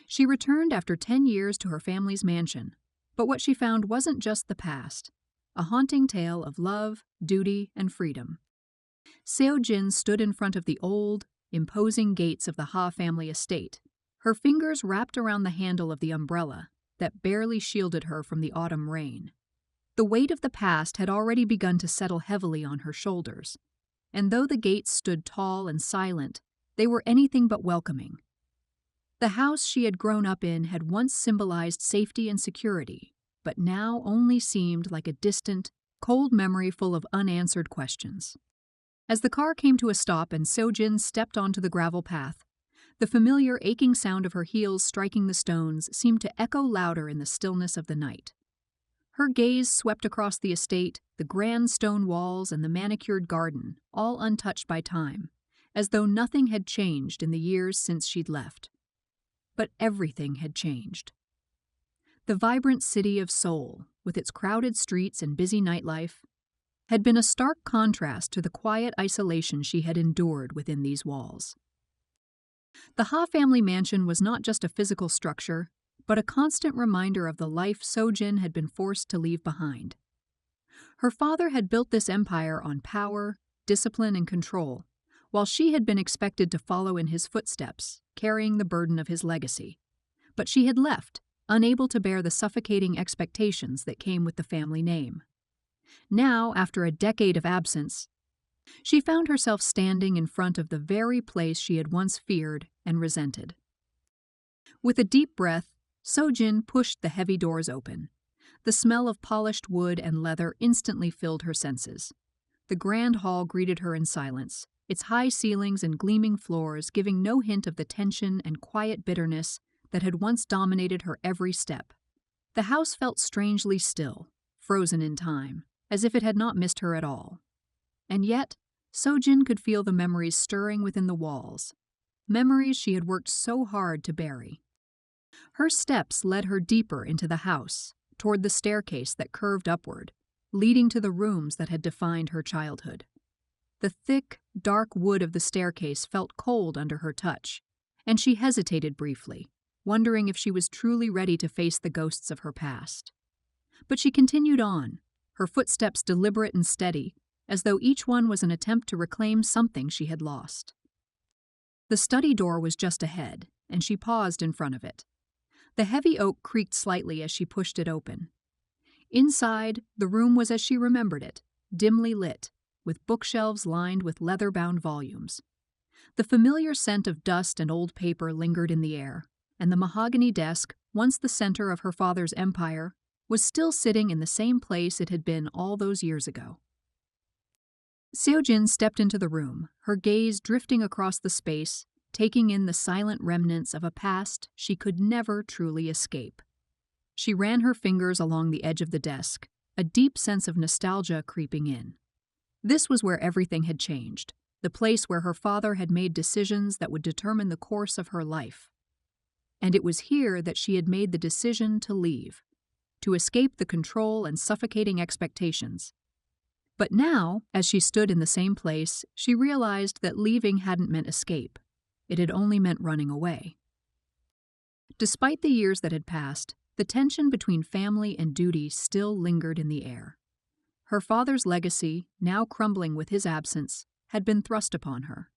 She returned after 10 years to her family's mansion, but what she found wasn't just the past, a haunting tale of love, duty, and freedom. Seo Jin stood in front of the old, imposing gates of the Ha family estate, her fingers wrapped around the handle of the umbrella that barely shielded her from the autumn rain. The weight of the past had already begun to settle heavily on her shoulders, and though the gates stood tall and silent, they were anything but welcoming. The house she had grown up in had once symbolized safety and security, but now only seemed like a distant, cold memory full of unanswered questions. As the car came to a stop and Seo-jin stepped onto the gravel path, the familiar aching sound of her heels striking the stones seemed to echo louder in the stillness of the night. Her gaze swept across the estate, the grand stone walls and the manicured garden, all untouched by time, as though nothing had changed in the years since she'd left. But everything had changed. The vibrant city of Seoul, with its crowded streets and busy nightlife, had been a stark contrast to the quiet isolation she had endured within these walls. The Ha family mansion was not just a physical structure, but a constant reminder of the life Seo-jin had been forced to leave behind. Her father had built this empire on power, discipline, and control, while she had been expected to follow in his footsteps, carrying the burden of his legacy. But she had left, unable to bear the suffocating expectations that came with the family name. Now, after a decade of absence, she found herself standing in front of the very place she had once feared and resented. With a deep breath, Seo-jin pushed the heavy doors open. The smell of polished wood and leather instantly filled her senses. The grand hall greeted her in silence, its high ceilings and gleaming floors giving no hint of the tension and quiet bitterness that had once dominated her every step. The house felt strangely still, frozen in time, as if it had not missed her at all. And yet, Seo-jin could feel the memories stirring within the walls, memories she had worked so hard to bury. Her steps led her deeper into the house, toward the staircase that curved upward, leading to the rooms that had defined her childhood. The thick, dark wood of the staircase felt cold under her touch, and she hesitated briefly, wondering if she was truly ready to face the ghosts of her past. But she continued on, her footsteps deliberate and steady, as though each one was an attempt to reclaim something she had lost. The study door was just ahead, and she paused in front of it. The heavy oak creaked slightly as she pushed it open. Inside, the room was as she remembered it, dimly lit, with bookshelves lined with leather-bound volumes. The familiar scent of dust and old paper lingered in the air, and the mahogany desk, once the center of her father's empire, was still sitting in the same place it had been all those years ago. Seo-jin stepped into the room, her gaze drifting across the space, taking in the silent remnants of a past she could never truly escape. She ran her fingers along the edge of the desk, a deep sense of nostalgia creeping in. This was where everything had changed, the place where her father had made decisions that would determine the course of her life. And it was here that she had made the decision to leave, to escape the control and suffocating expectations. But now, as she stood in the same place, she realized that leaving hadn't meant escape. It had only meant running away. Despite the years that had passed, the tension between family and duty still lingered in the air. Her father's legacy, now crumbling with his absence, had been thrust upon her.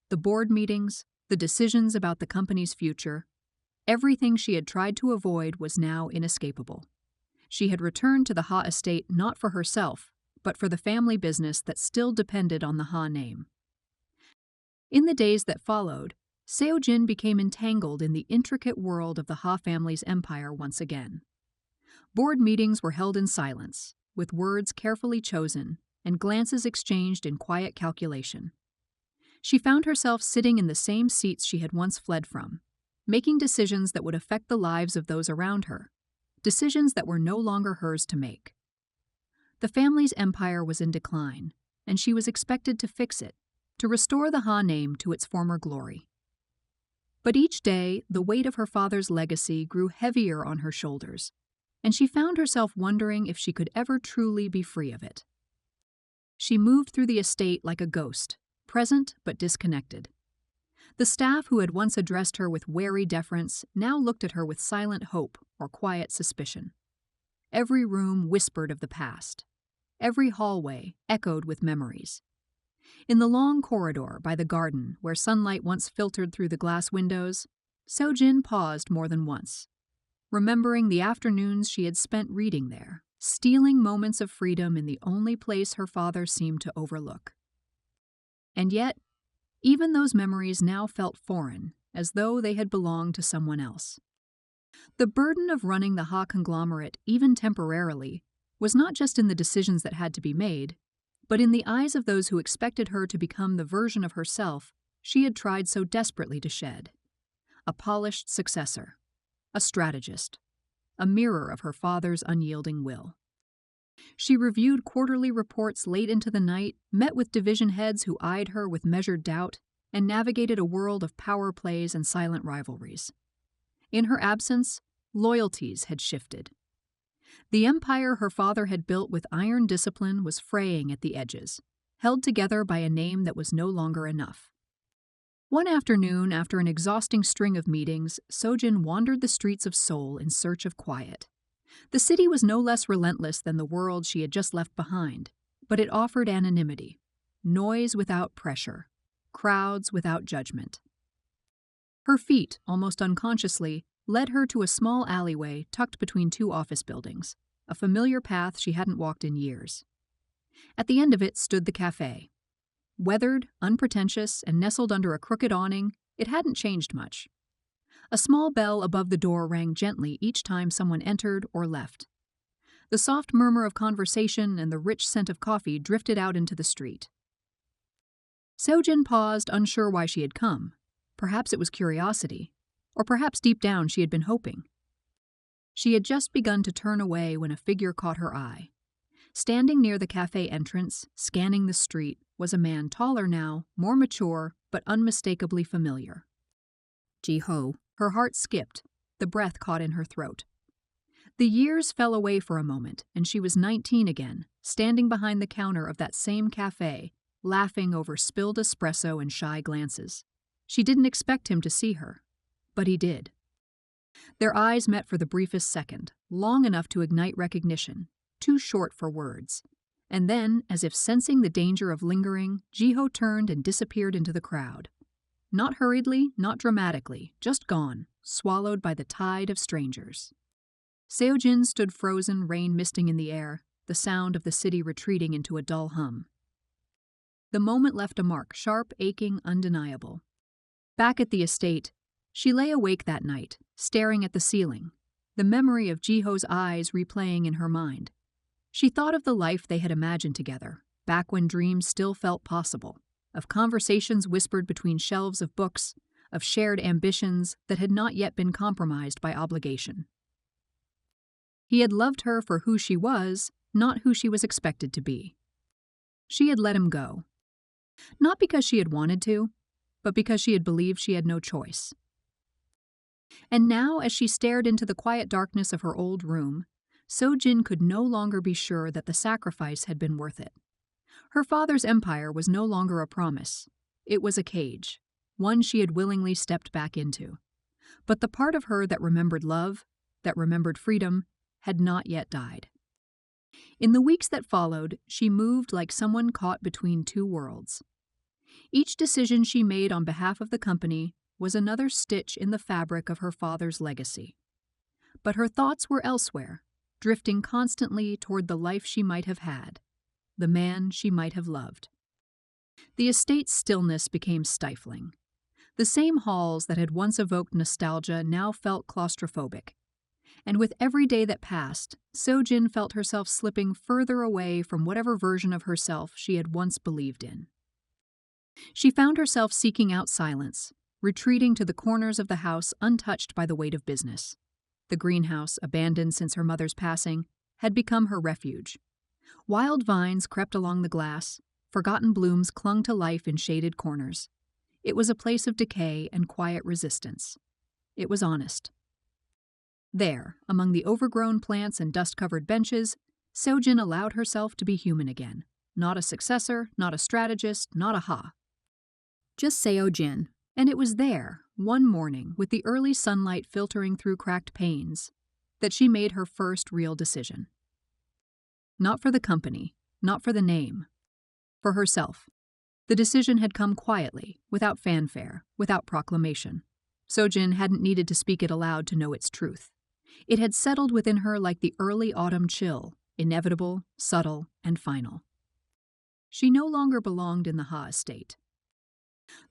The board meetings, the decisions about the company's future, everything she had tried to avoid was now inescapable. She had returned to the Ha estate not for herself, but for the family business that still depended on the Ha name. In the days that followed, Seo-jin became entangled in the intricate world of the Ha family's empire once again. Board meetings were held in silence, with words carefully chosen and glances exchanged in quiet calculation. She found herself sitting in the same seats she had once fled from, making decisions that would affect the lives of those around her, decisions that were no longer hers to make. The family's empire was in decline, and she was expected to fix it, to restore the Ha name to its former glory. But each day, the weight of her father's legacy grew heavier on her shoulders, and she found herself wondering if she could ever truly be free of it. She moved through the estate like a ghost, present but disconnected. The staff who had once addressed her with wary deference now looked at her with silent hope or quiet suspicion. Every room whispered of the past. Every hallway echoed with memories. In the long corridor by the garden, where sunlight once filtered through the glass windows, Seo-jin paused more than once, remembering the afternoons she had spent reading there, stealing moments of freedom in the only place her father seemed to overlook. And yet, even those memories now felt foreign, as though they had belonged to someone else. The burden of running the Ha conglomerate, even temporarily, was not just in the decisions that had to be made, but in the eyes of those who expected her to become the version of herself she had tried so desperately to shed. A polished successor, a strategist, a mirror of her father's unyielding will. She reviewed quarterly reports late into the night, met with division heads who eyed her with measured doubt, and navigated a world of power plays and silent rivalries. In her absence, loyalties had shifted. The empire her father had built with iron discipline was fraying at the edges, held together by a name that was no longer enough. One afternoon, after an exhausting string of meetings, Seo-jin wandered the streets of Seoul in search of quiet. The city was no less relentless than the world she had just left behind, but it offered anonymity, noise without pressure, crowds without judgment. Her feet, almost unconsciously, led her to a small alleyway tucked between two office buildings, a familiar path she hadn't walked in years. At the end of it stood the cafe. Weathered, unpretentious, and nestled under a crooked awning, it hadn't changed much. A small bell above the door rang gently each time someone entered or left. The soft murmur of conversation and the rich scent of coffee drifted out into the street. Seo-jin paused, unsure why she had come. Perhaps it was curiosity, or perhaps deep down she had been hoping. She had just begun to turn away when a figure caught her eye. Standing near the cafe entrance, scanning the street, was a man taller now, more mature, but unmistakably familiar. Ji-ho. Her heart skipped, the breath caught in her throat. The years fell away for a moment, and she was 19 again, standing behind the counter of that same cafe, laughing over spilled espresso and shy glances. She didn't expect him to see her, but he did. Their eyes met for the briefest second, long enough to ignite recognition, too short for words. And then, as if sensing the danger of lingering, Ji-ho turned and disappeared into the crowd. Not hurriedly, not dramatically, just gone, swallowed by the tide of strangers. Seo-jin stood frozen, rain misting in the air, the sound of the city retreating into a dull hum. The moment left a mark, sharp, aching, undeniable. Back at the estate, she lay awake that night, staring at the ceiling, the memory of Ji-ho's eyes replaying in her mind. She thought of the life they had imagined together, back when dreams still felt possible, of conversations whispered between shelves of books, of shared ambitions that had not yet been compromised by obligation. He had loved her for who she was, not who she was expected to be. She had let him go. Not because she had wanted to, but because she had believed she had no choice. And now, as she stared into the quiet darkness of her old room, Seo-jin could no longer be sure that the sacrifice had been worth it. Her father's empire was no longer a promise. It was a cage, one she had willingly stepped back into. But the part of her that remembered love, that remembered freedom, had not yet died. In the weeks that followed, she moved like someone caught between two worlds. Each decision she made on behalf of the company was another stitch in the fabric of her father's legacy. But her thoughts were elsewhere, drifting constantly toward the life she might have had, the man she might have loved. The estate's stillness became stifling. The same halls that had once evoked nostalgia now felt claustrophobic. And with every day that passed, Seo-jin felt herself slipping further away from whatever version of herself she had once believed in. She found herself seeking out silence, retreating to the corners of the house untouched by the weight of business. The greenhouse, abandoned since her mother's passing, had become her refuge. Wild vines crept along the glass, forgotten blooms clung to life in shaded corners. It was a place of decay and quiet resistance. It was honest. There, among the overgrown plants and dust-covered benches, Seo-jin allowed herself to be human again. Not a successor, not a strategist, not a Ha. Just Seo-jin, And it was there, one morning, with the early sunlight filtering through cracked panes, that she made her first real decision. Not for the company, not for the name, for herself. The decision had come quietly, without fanfare, without proclamation. Sojin hadn't needed to speak it aloud to know its truth. It had settled within her like the early autumn chill, inevitable, subtle, and final. She no longer belonged in the Ha estate.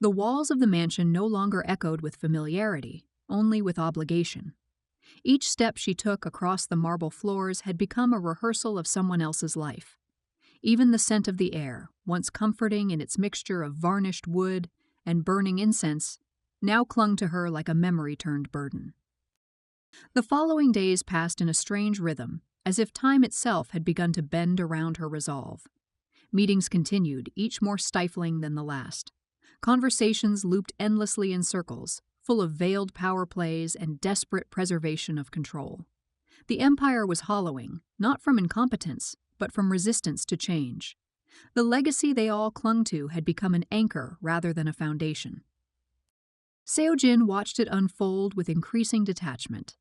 The walls of the mansion no longer echoed with familiarity, only with obligation. Each step she took across the marble floors had become a rehearsal of someone else's life. Even the scent of the air, once comforting in its mixture of varnished wood and burning incense, now clung to her like a memory-turned burden. The following days passed in a strange rhythm, as if time itself had begun to bend around her resolve. Meetings continued, each more stifling than the last. Conversations looped endlessly in circles, full of veiled power plays and desperate preservation of control. The empire was hollowing, not from incompetence, but from resistance to change. The legacy they all clung to had become an anchor rather than a foundation. Seojin watched it unfold with increasing detachment.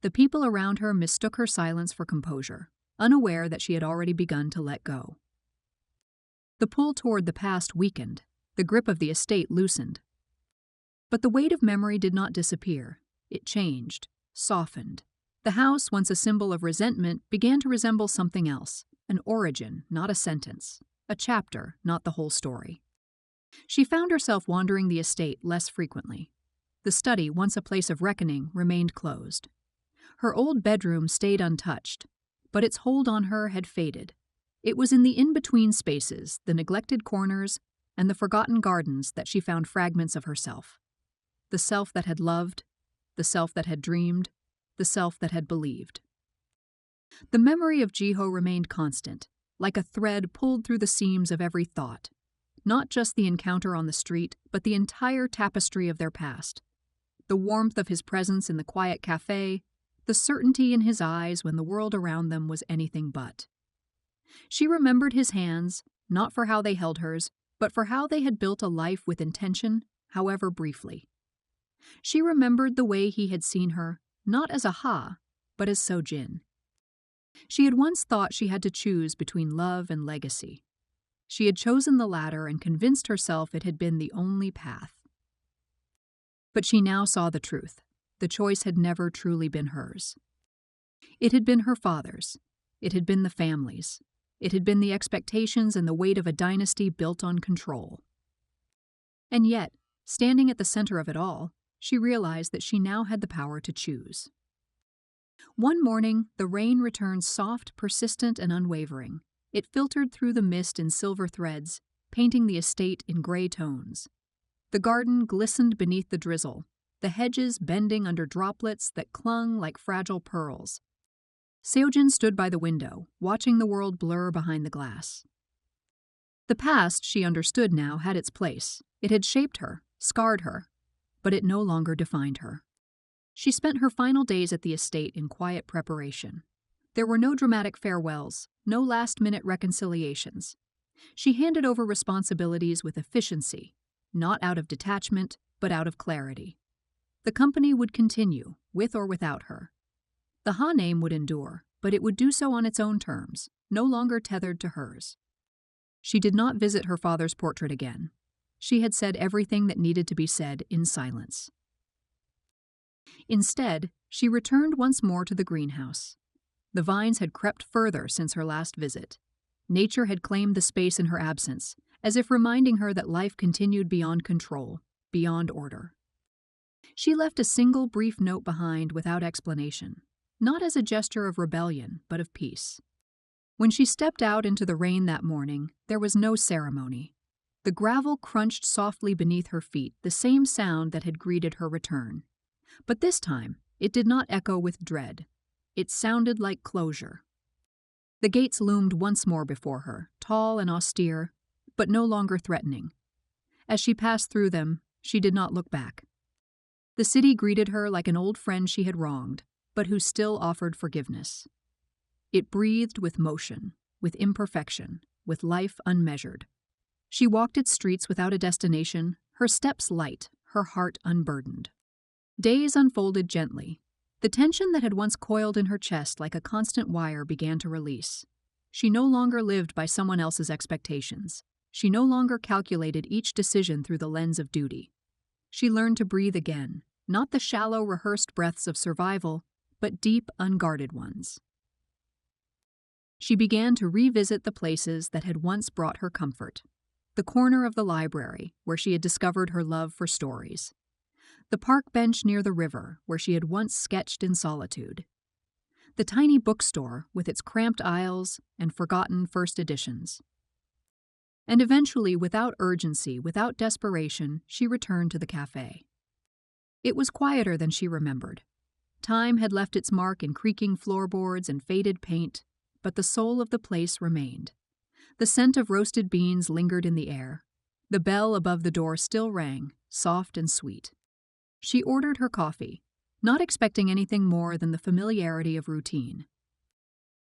The people around her mistook her silence for composure, unaware that she had already begun to let go. The pull toward the past weakened, the grip of the estate loosened. But the weight of memory did not disappear. It changed, softened. The house, once a symbol of resentment, began to resemble something else, an origin, not a sentence, a chapter, not the whole story. She found herself wandering the estate less frequently. The study, once a place of reckoning, remained closed. Her old bedroom stayed untouched, but its hold on her had faded. It was in the in-between spaces, the neglected corners, and the forgotten gardens that she found fragments of herself. The self that had loved, the self that had dreamed, the self that had believed. The memory of Jiho remained constant, like a thread pulled through the seams of every thought. Not just the encounter on the street, but the entire tapestry of their past. The warmth of his presence in the quiet cafe, the certainty in his eyes when the world around them was anything but. She remembered his hands, not for how they held hers, but for how they had built a life with intention, however briefly. She remembered the way he had seen her, not as a Ha, but as Sojin. She had once thought she had to choose between love and legacy. She had chosen the latter and convinced herself it had been the only path. But she now saw the truth. The choice had never truly been hers. It had been her father's. It had been the family's. It had been the expectations and the weight of a dynasty built on control. And yet, standing at the center of it all, she realized that she now had the power to choose. One morning, the rain returned soft, persistent, and unwavering. It filtered through the mist in silver threads, painting the estate in gray tones. The garden glistened beneath the drizzle, the hedges bending under droplets that clung like fragile pearls. Seojin stood by the window, watching the world blur behind the glass. The past, she understood now, had its place. It had shaped her, scarred her, but it no longer defined her. She spent her final days at the estate in quiet preparation. There were no dramatic farewells, no last-minute reconciliations. She handed over responsibilities with efficiency, not out of detachment, but out of clarity. The company would continue, with or without her. The Ha name would endure, but it would do so on its own terms, no longer tethered to hers. She did not visit her father's portrait again. She had said everything that needed to be said in silence. Instead, she returned once more to the greenhouse. The vines had crept further since her last visit. Nature had claimed the space in her absence, as if reminding her that life continued beyond control, beyond order. She left a single brief note behind without explanation, not as a gesture of rebellion, but of peace. When she stepped out into the rain that morning, there was no ceremony. The gravel crunched softly beneath her feet, the same sound that had greeted her return. But this time, it did not echo with dread. It sounded like closure. The gates loomed once more before her, tall and austere, but no longer threatening. As she passed through them, she did not look back. The city greeted her like an old friend she had wronged, but who still offered forgiveness. It breathed with motion, with imperfection, with life unmeasured. She walked its streets without a destination, her steps light, her heart unburdened. Days unfolded gently. The tension that had once coiled in her chest like a constant wire began to release. She no longer lived by someone else's expectations. She no longer calculated each decision through the lens of duty. She learned to breathe again, not the shallow, rehearsed breaths of survival, but deep, unguarded ones. She began to revisit the places that had once brought her comfort. The corner of the library, where she had discovered her love for stories. The park bench near the river, where she had once sketched in solitude. The tiny bookstore with its cramped aisles and forgotten first editions. And eventually, without urgency, without desperation, she returned to the cafe. It was quieter than she remembered. Time had left its mark in creaking floorboards and faded paint, but the soul of the place remained. The scent of roasted beans lingered in the air. The bell above the door still rang, soft and sweet. She ordered her coffee, not expecting anything more than the familiarity of routine.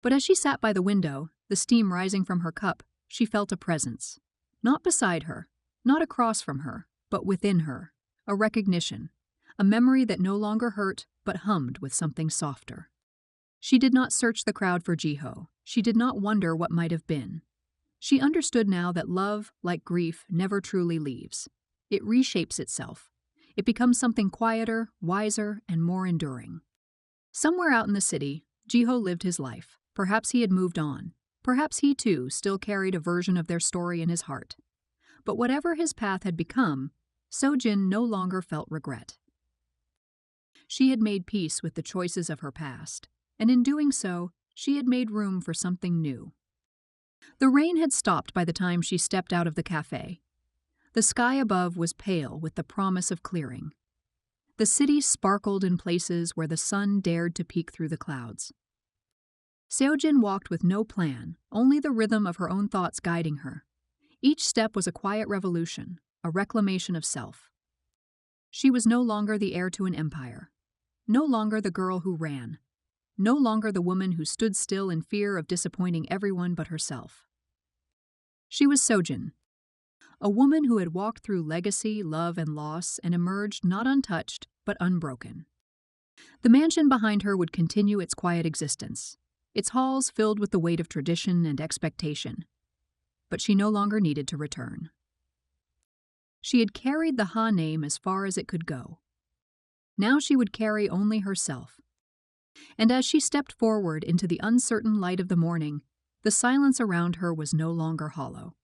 But as she sat by the window, the steam rising from her cup, she felt a presence. Not beside her, not across from her, but within her, a recognition, a memory that no longer hurt but hummed with something softer. She did not search the crowd for Jiho. She did not wonder what might have been. She understood now that love, like grief, never truly leaves. It reshapes itself. It becomes something quieter, wiser, and more enduring. Somewhere out in the city, Jiho lived his life. Perhaps he had moved on. Perhaps he, too, still carried a version of their story in his heart. But whatever his path had become, Sojin no longer felt regret. She had made peace with the choices of her past, and in doing so, she had made room for something new. The rain had stopped by the time she stepped out of the cafe. The sky above was pale with the promise of clearing. The city sparkled in places where the sun dared to peek through the clouds. Seojin walked with no plan, only the rhythm of her own thoughts guiding her. Each step was a quiet revolution, a reclamation of self. She was no longer the heir to an empire, no longer the girl who ran, no longer the woman who stood still in fear of disappointing everyone but herself. She was Sojin, a woman who had walked through legacy, love, and loss and emerged not untouched but unbroken. The mansion behind her would continue its quiet existence, its halls filled with the weight of tradition and expectation. But she no longer needed to return. She had carried the Ha name as far as it could go. Now she would carry only herself. And as she stepped forward into the uncertain light of the morning, the silence around her was no longer hollow.